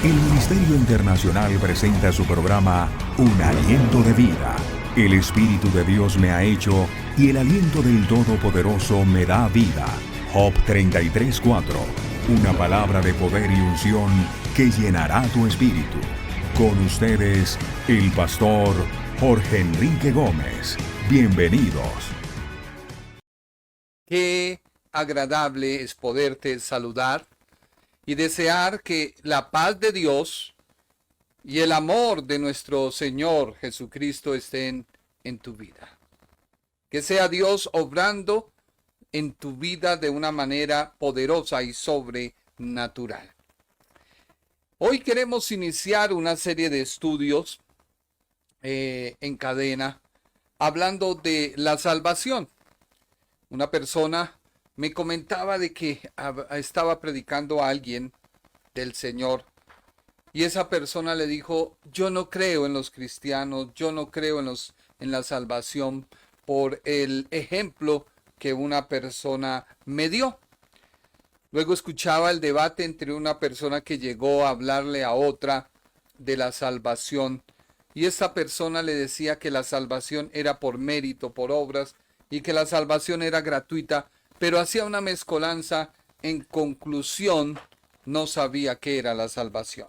El Ministerio Internacional presenta su programa Un Aliento de Vida. El Espíritu de Dios me ha hecho y el aliento del Todopoderoso me da vida. Job 33:4. Una palabra de poder y unción que llenará tu espíritu. Con ustedes, el pastor Jorge Enrique Gómez. Bienvenidos. Qué agradable es poderte saludar y desear que la paz de Dios y el amor de nuestro Señor Jesucristo estén en tu vida. Que sea Dios obrando en tu vida de una manera poderosa y sobrenatural. Hoy queremos iniciar una serie de estudios en cadena hablando de la salvación. Una persona me comentaba de que estaba predicando a alguien del Señor y esa persona le dijo: yo no creo en los cristianos, yo no creo en la salvación, por el ejemplo que una persona me dio. Luego escuchaba el debate entre una persona que llegó a hablarle a otra de la salvación y esta persona le decía que la salvación era por mérito, por obras, y que la salvación era gratuita, pero hacía una mezcolanza. En conclusión, no sabía qué era la salvación.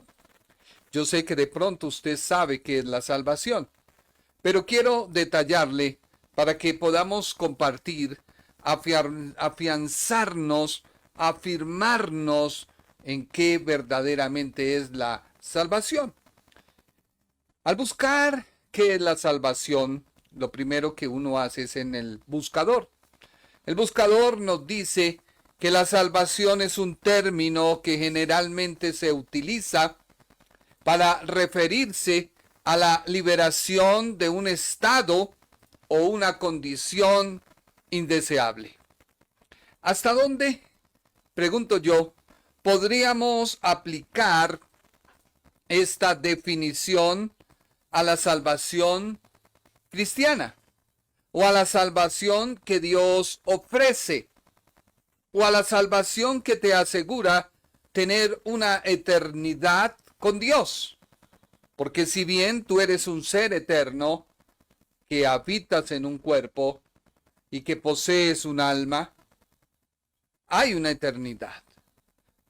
Yo sé que de pronto usted sabe qué es la salvación, pero quiero detallarle para que podamos compartir, afianzarnos, afirmarnos en qué verdaderamente es la salvación. Al buscar qué es la salvación, lo primero que uno hace es en el buscador. El buscador nos dice que la salvación es un término que generalmente se utiliza para referirse a la liberación de un estado o una condición indeseable. ¿Hasta dónde, pregunto yo, podríamos aplicar esta definición a la salvación cristiana, o a la salvación que Dios ofrece, o a la salvación que te asegura tener una eternidad con Dios? Porque si bien tú eres un ser eterno que habitas en un cuerpo y que posees un alma, hay una eternidad.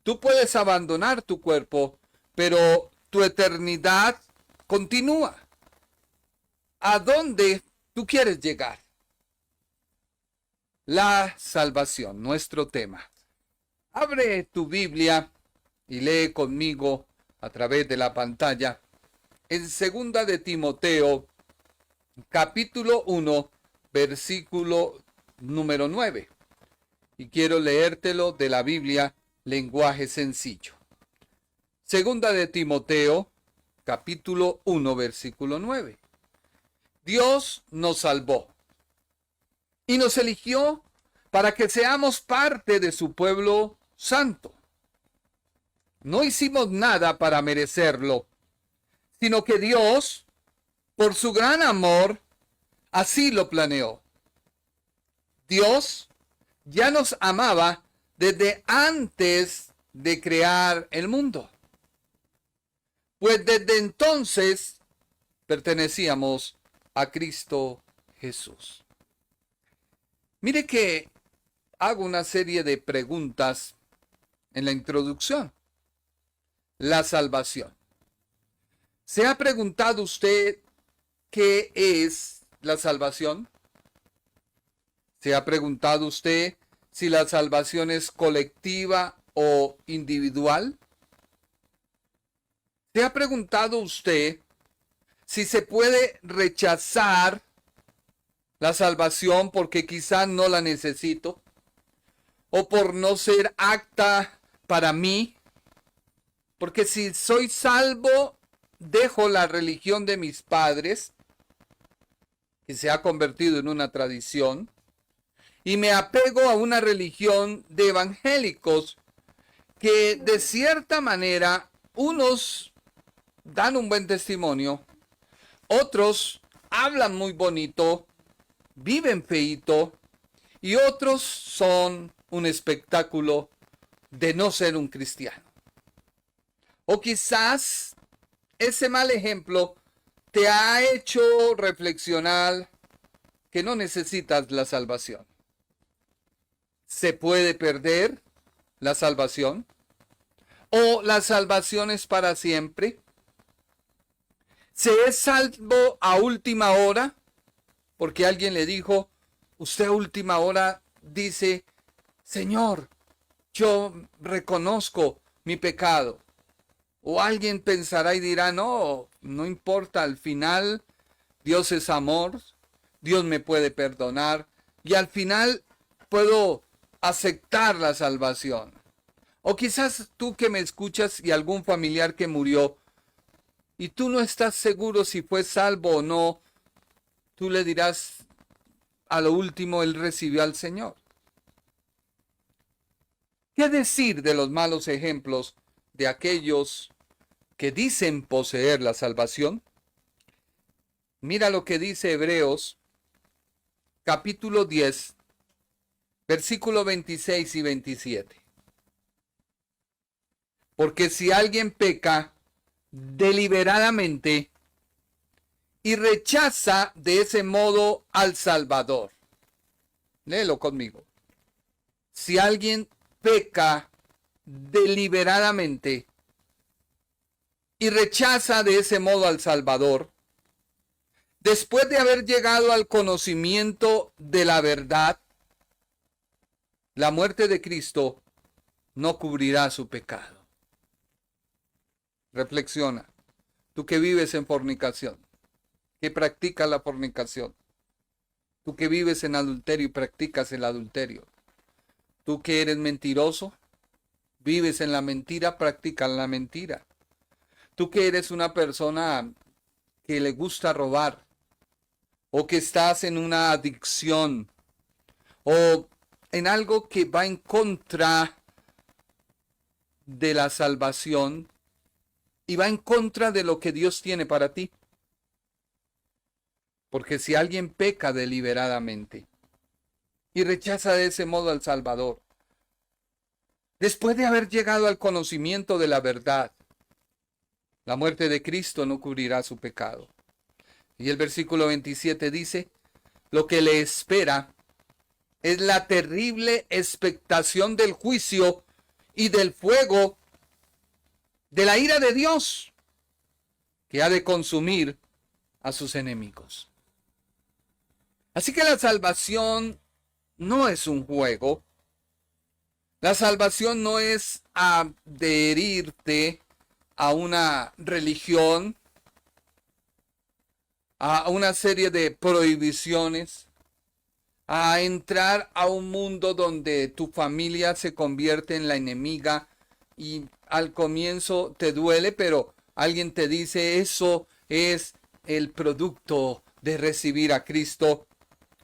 Tú puedes abandonar tu cuerpo, pero tu eternidad continúa. ¿A dónde tú quieres llegar? La salvación, nuestro tema. Abre tu Biblia y lee conmigo a través de la pantalla en 2 de Timoteo, capítulo 1, versículo número 9. Y quiero leértelo de la Biblia, lenguaje sencillo. 2 de Timoteo, capítulo 1, versículo 9. Dios nos salvó y nos eligió para que seamos parte de su pueblo santo. No hicimos nada para merecerlo, sino que Dios, por su gran amor, así lo planeó. Dios ya nos amaba desde antes de crear el mundo, pues desde entonces pertenecíamos a Cristo Jesús. Mire que hago una serie de preguntas en la introducción. La salvación. ¿Se ha preguntado usted qué es la salvación? ¿Se ha preguntado usted si la salvación es colectiva o individual? ¿Se ha preguntado usted si se puede rechazar la salvación porque quizá no la necesito, o por no ser apta para mí? Porque si soy salvo, dejo la religión de mis padres, que se ha convertido en una tradición, y me apego a una religión de evangélicos que de cierta manera unos dan un buen testimonio, otros hablan muy bonito, viven feíto, y otros son un espectáculo de no ser un cristiano. O quizás ese mal ejemplo te ha hecho reflexionar que no necesitas la salvación. ¿Se puede perder la salvación? ¿O la salvación es para siempre? ¿Se es salvo a última hora? Porque alguien le dijo, usted a última hora dice, Señor, yo reconozco mi pecado. O alguien pensará y dirá, no, no importa, al final Dios es amor, Dios me puede perdonar y al final puedo aceptar la salvación. O quizás tú que me escuchas y algún familiar que murió y tú no estás seguro si fue salvo o no, tú le dirás, a lo último él recibió al Señor. ¿Qué decir de los malos ejemplos de aquellos que dicen poseer la salvación? Mira lo que dice Hebreos, capítulo 10, versículos 26 y 27. Porque si alguien peca deliberadamente y rechaza de ese modo al Salvador. Léelo conmigo. Si alguien peca deliberadamente y rechaza de ese modo al Salvador, después de haber llegado al conocimiento de la verdad, la muerte de Cristo no cubrirá su pecado. Reflexiona, tú que vives en fornicación, que practicas la fornicación, tú que vives en adulterio y practicas el adulterio, tú que eres mentiroso, vives en la mentira, practicas la mentira, tú que eres una persona que le gusta robar, o que estás en una adicción, o en algo que va en contra de la salvación, y va en contra de lo que Dios tiene para ti. Porque si alguien peca deliberadamente y rechaza de ese modo al Salvador, después de haber llegado al conocimiento de la verdad, la muerte de Cristo no cubrirá su pecado. Y el versículo 27 dice, lo que le espera es la terrible expectación del juicio y del fuego de la ira de Dios, que ha de consumir a sus enemigos. Así que la salvación no es un juego. La salvación no es adherirte a una religión, a una serie de prohibiciones, a entrar a un mundo donde tu familia se convierte en la enemiga y al comienzo te duele, pero alguien te dice eso es el producto de recibir a Cristo,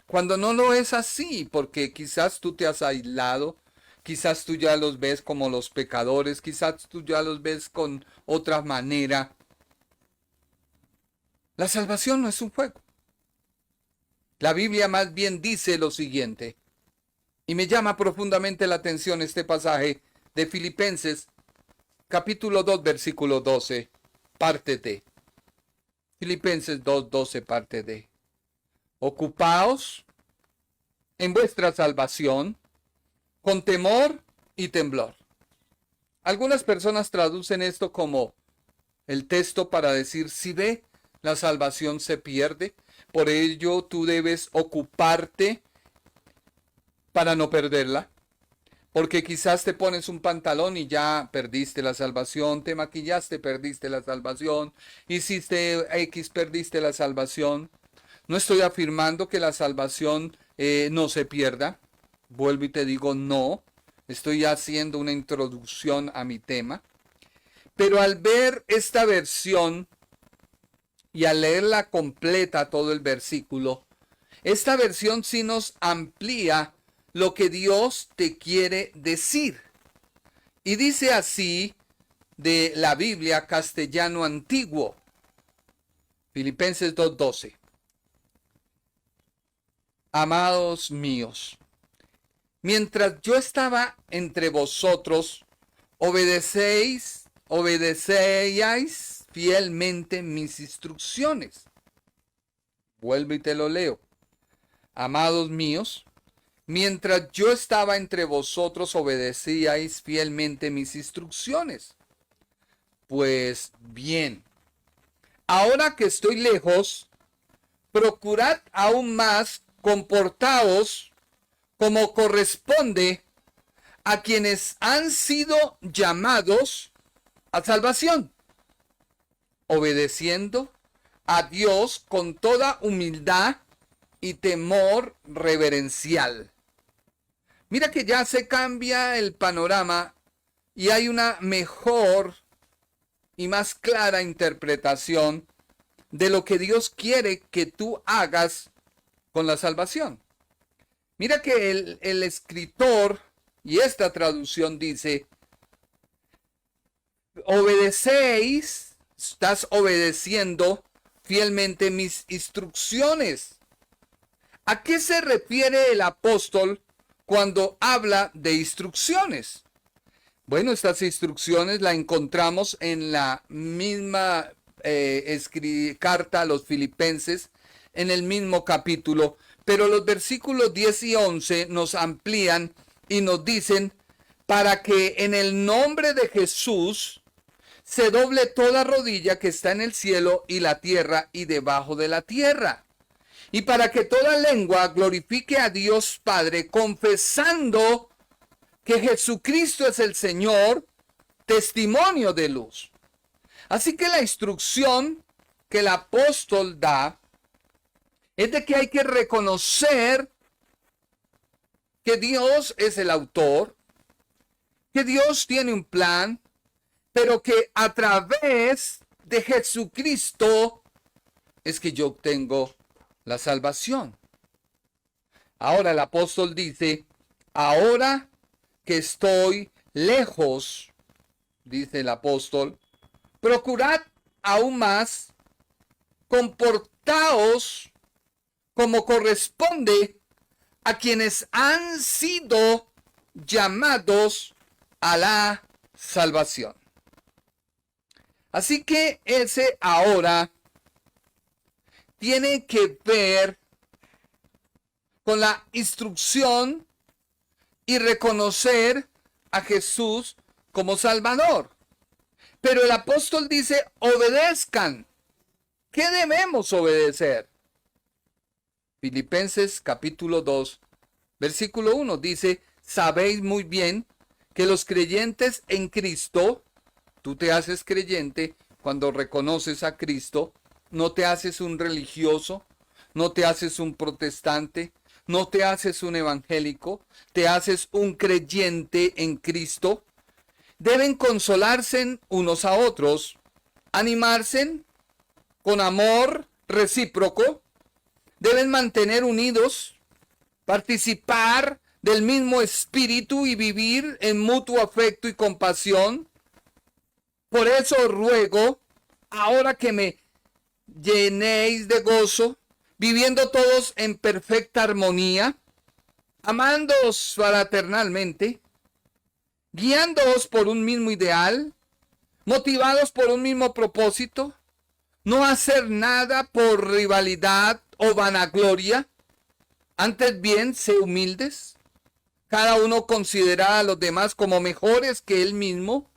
cuando no lo es así, porque quizás tú te has aislado, quizás tú ya los ves como los pecadores, quizás tú ya los ves con otra manera. La salvación no es un juego. La Biblia más bien dice lo siguiente, y me llama profundamente la atención este pasaje de Filipenses, capítulo 2, versículo 12, parte D. Filipenses 2, 12, parte D. Ocupaos en vuestra salvación con temor y temblor. Algunas personas traducen esto como el texto para decir, si ve, la salvación se pierde, por ello tú debes ocuparte para no perderla. Porque quizás te pones un pantalón y ya perdiste la salvación, te maquillaste, perdiste la salvación, hiciste X, perdiste la salvación. No estoy afirmando que la salvación no se pierda. Vuelvo y te digo no. Estoy haciendo una introducción a mi tema. Pero al ver esta versión y al leerla completa todo el versículo, esta versión sí nos amplía lo que Dios te quiere decir. Y dice así de la Biblia castellano antiguo, Filipenses 2:12. Amados míos, mientras yo estaba entre vosotros, obedecíais fielmente mis instrucciones. Vuelvo y te lo leo. Amados míos, mientras yo estaba entre vosotros, obedecíais fielmente mis instrucciones. Pues bien, ahora que estoy lejos, procurad aún más comportaos como corresponde a quienes han sido llamados a salvación, obedeciendo a Dios con toda humildad y temor reverencial. Mira que ya se cambia el panorama y hay una mejor y más clara interpretación de lo que Dios quiere que tú hagas con la salvación. Mira que el escritor y esta traducción dice, obedecéis, estás obedeciendo fielmente mis instrucciones. ¿A qué se refiere el apóstol cuando habla de instrucciones? Bueno, estas instrucciones las encontramos en la misma carta a los Filipenses, en el mismo capítulo, pero los versículos 10 y 11 nos amplían y nos dicen, para que en el nombre de Jesús se doble toda rodilla que está en el cielo y la tierra y debajo de la tierra, y para que toda lengua glorifique a Dios Padre, confesando que Jesucristo es el Señor, testimonio de luz. Así que la instrucción que el apóstol da es de que hay que reconocer que Dios es el autor, que Dios tiene un plan, pero que a través de Jesucristo es que yo obtengo la salvación. Ahora el apóstol dice, ahora que estoy lejos, dice el apóstol, procurad aún más, comportaos como corresponde a quienes han sido llamados a la salvación. Así que ese ahora tiene que ver con la instrucción y reconocer a Jesús como Salvador. Pero el apóstol dice, obedezcan. ¿Qué debemos obedecer? Filipenses capítulo 2, versículo 1 dice, sabéis muy bien que los creyentes en Cristo, tú te haces creyente cuando reconoces a Cristo, no te haces un religioso, no te haces un protestante, no te haces un evangélico, te haces un creyente en Cristo. Deben consolarse unos a otros, animarse con amor recíproco, deben mantener unidos, participar del mismo espíritu y vivir en mutuo afecto y compasión. Por eso ruego, ahora que me llenéis de gozo, viviendo todos en perfecta armonía, amándoos fraternalmente, guiándoos por un mismo ideal, motivados por un mismo propósito, no hacer nada por rivalidad o vanagloria, antes bien, sé humildes, cada uno considera a los demás como mejores que él mismo,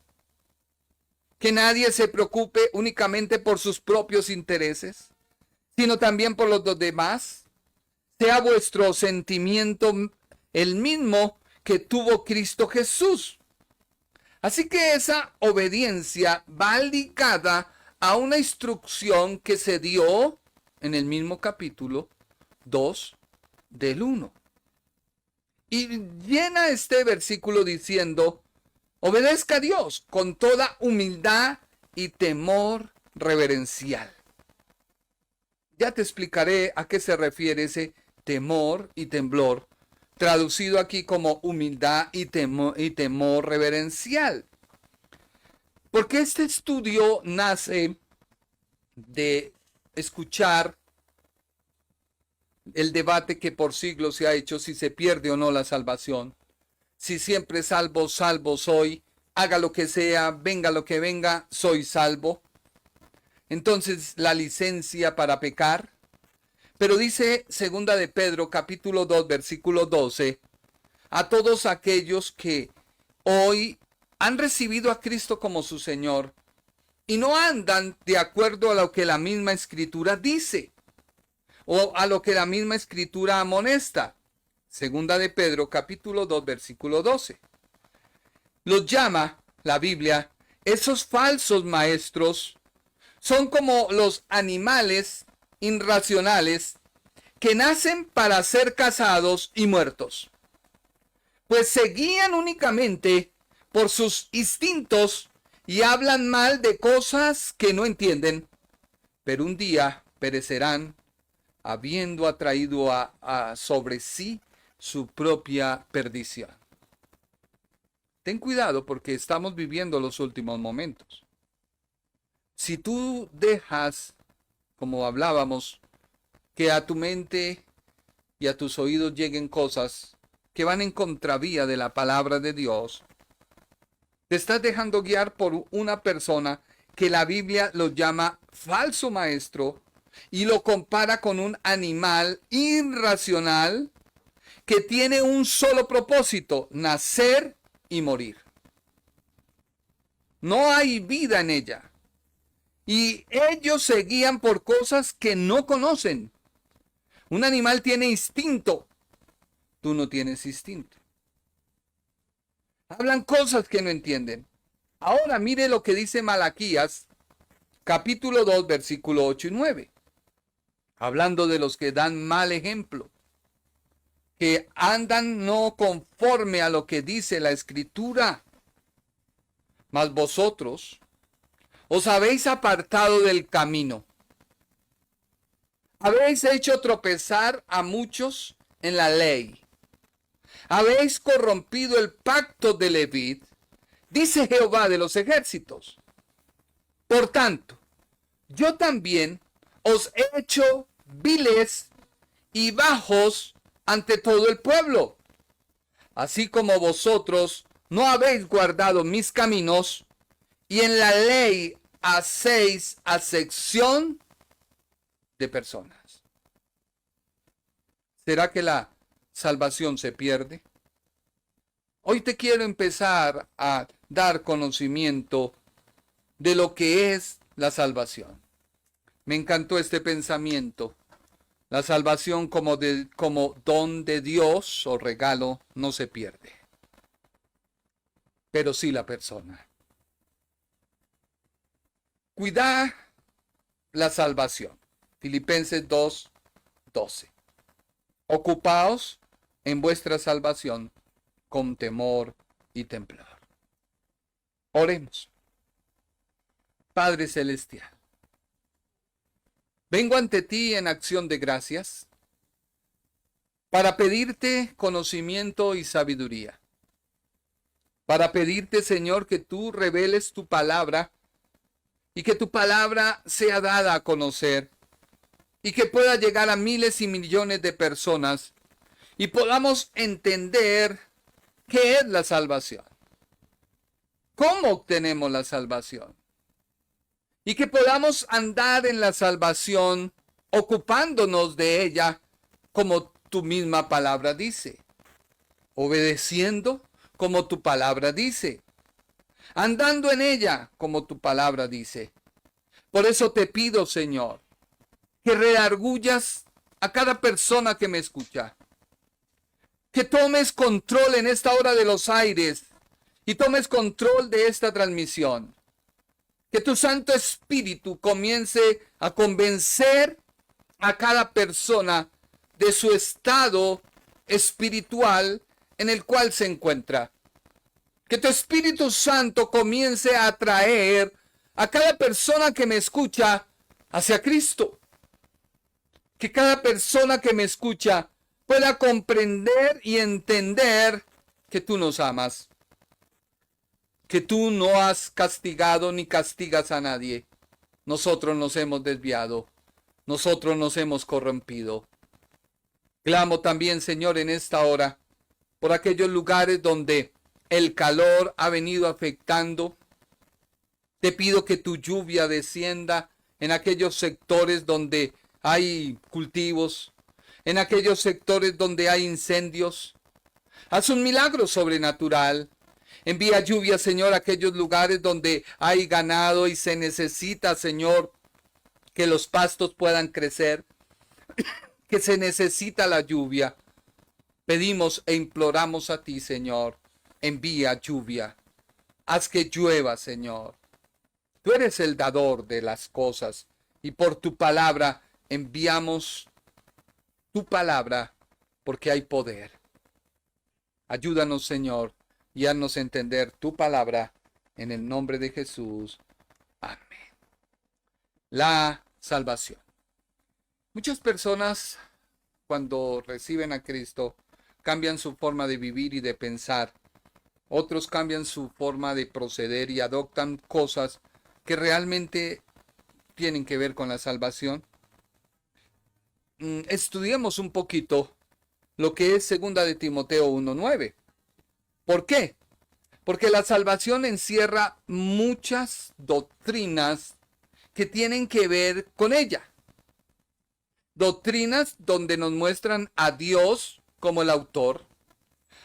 que nadie se preocupe únicamente por sus propios intereses, sino también por los demás. Sea vuestro sentimiento el mismo que tuvo Cristo Jesús. Así que esa obediencia va ligada a una instrucción que se dio en el mismo capítulo 2 del 1. Y llena este versículo diciendo, obedezca a Dios con toda humildad y temor reverencial. Ya te explicaré a qué se refiere ese temor y temblor, traducido aquí como humildad y temor reverencial. Porque este estudio nace de escuchar el debate que por siglos se ha hecho si se pierde o no la salvación. Si siempre salvo, salvo soy, haga lo que sea, venga lo que venga, soy salvo. Entonces la licencia para pecar. Pero dice segunda de Pedro capítulo 2 versículo 12, a todos aquellos que hoy han recibido a Cristo como su Señor y no andan de acuerdo a lo que la misma Escritura dice o a lo que la misma Escritura amonesta. Segunda de Pedro capítulo 2 versículo 12. Los llama la Biblia, esos falsos maestros son como los animales irracionales que nacen para ser cazados y muertos, pues se guían únicamente por sus instintos y hablan mal de cosas que no entienden, pero un día perecerán habiendo atraído sobre sí su propia perdición. Ten cuidado porque estamos viviendo los últimos momentos. Si tú dejas, como hablábamos, que a tu mente y a tus oídos lleguen cosas que van en contravía de la palabra de Dios, te estás dejando guiar por una persona que la Biblia lo llama falso maestro y lo compara con un animal irracional que tiene un solo propósito: nacer y morir. No hay vida en ella. Y ellos se guían por cosas que no conocen. Un animal tiene instinto. Tú no tienes instinto. Hablan cosas que no entienden. Ahora mire lo que dice Malaquías, capítulo 2, versículo 8 y 9. Hablando de los que dan mal ejemplo, que andan no conforme a lo que dice la Escritura. Mas vosotros os habéis apartado del camino. Habéis hecho tropezar a muchos en la ley. Habéis corrompido el pacto de Leví, dice Jehová de los ejércitos. Por tanto, yo también os he hecho viles y bajos ante todo el pueblo. Así como vosotros no habéis guardado mis caminos, y en la ley hacéis acepción de personas. ¿Será que la salvación se pierde? Hoy te quiero empezar a dar conocimiento de lo que es la salvación. Me encantó este pensamiento. La salvación como don de Dios o regalo no se pierde, pero sí la persona. Cuidad la salvación. Filipenses 2, 12. Ocupaos en vuestra salvación con temor y temblor. Oremos. Padre Celestial, vengo ante ti en acción de gracias para pedirte conocimiento y sabiduría. Para pedirte, Señor, que tú reveles tu palabra y que tu palabra sea dada a conocer y que pueda llegar a miles y millones de personas y podamos entender qué es la salvación, cómo obtenemos la salvación y que podamos andar en la salvación ocupándonos de ella como tu misma palabra dice, obedeciendo como tu palabra dice, andando en ella como tu palabra dice. Por eso te pido, Señor, que redargullas a cada persona que me escucha, que tomes control en esta hora de los aires y tomes control de esta transmisión. Que tu Santo Espíritu comience a convencer a cada persona de su estado espiritual en el cual se encuentra. Que tu Espíritu Santo comience a atraer a cada persona que me escucha hacia Cristo. Que cada persona que me escucha pueda comprender y entender que tú nos amas. Que tú no has castigado ni castigas a nadie. Nosotros nos hemos desviado. Nosotros nos hemos corrompido. Clamo también, Señor, en esta hora, por aquellos lugares donde el calor ha venido afectando. Te pido que tu lluvia descienda en aquellos sectores donde hay cultivos, en aquellos sectores donde hay incendios. Haz un milagro sobrenatural. Envía lluvia, Señor, a aquellos lugares donde hay ganado y se necesita, Señor, que los pastos puedan crecer, que se necesita la lluvia. Pedimos e imploramos a ti, Señor, envía lluvia. Haz que llueva, Señor. Tú eres el dador de las cosas y por tu palabra enviamos tu palabra porque hay poder. Ayúdanos, Señor, y haznos entender tu palabra en el nombre de Jesús. Amén. La salvación. Muchas personas, cuando reciben a Cristo, cambian su forma de vivir y de pensar. Otros cambian su forma de proceder y adoptan cosas que realmente tienen que ver con la salvación. Estudiemos un poquito lo que es 2 de Timoteo 1:9. ¿Por qué? Porque la salvación encierra muchas doctrinas que tienen que ver con ella. Doctrinas donde nos muestran a Dios como el autor,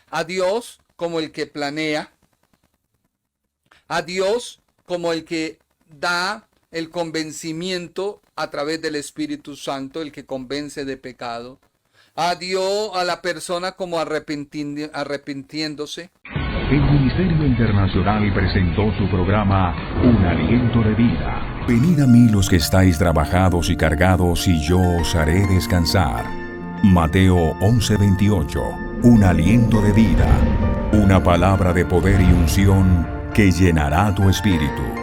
a Dios como el que planea, a Dios como el que da el convencimiento a través del Espíritu Santo, el que convence de pecado, a Dios, a la persona como arrepintiéndose. El Ministerio Internacional presentó su programa Un Aliento de Vida. Venid a mí los que estáis trabajados y cargados, y yo os haré descansar. Mateo 11:28. Un aliento de vida. Una palabra de poder y unción que llenará tu espíritu.